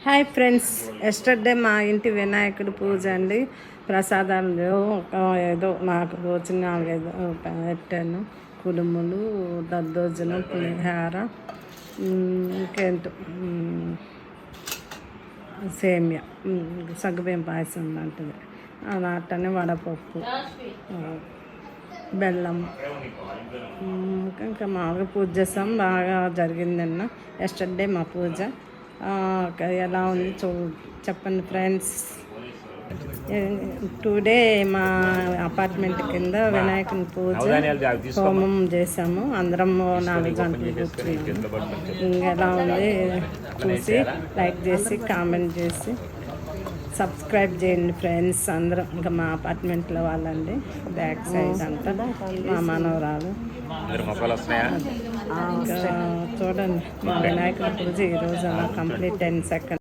Hi friends, yesterday మా ఇంటి వినాయకుడి పూజ అండి. ప్రసాదాలు ఏదో నాకు రోజు 4-5 పెట్టాను. కుడుములు, దద్దోజనం, పులిహార, ఇంకేంటో సేమియా, సగ్గుబియ్యం పాయసం లాంటిది, అట్టనే వడపప్పు, బెల్లం. ఇంకా మామూలుగా పూజ చేస్తాం. బాగా జరిగిందన్న ఎస్టర్డే మా పూజ. ఎలా ఉంది చెప్పండి ఫ్రెండ్స్. టుడే మా అపార్ట్మెంట్ కింద వినాయకుని పూజ హోమం చేసాము. అందరం 4 గంటలు కూర్చున్నాము. ఎలా ఉంది చూసి లైక్ చేసి కామెంట్ చేసి సబ్స్క్రైబ్ చేయండి ఫ్రెండ్స్. అందరం ఇంకా మా అపార్ట్మెంట్లో వాళ్ళండి. బ్యాక్ సైడ్ అంతా మా మనవరాలు. ఇంకా చూడండి, మా వినాయకుడి పూజ ఈరోజు అలా కంప్లీట్ 10 సెకండ్స్.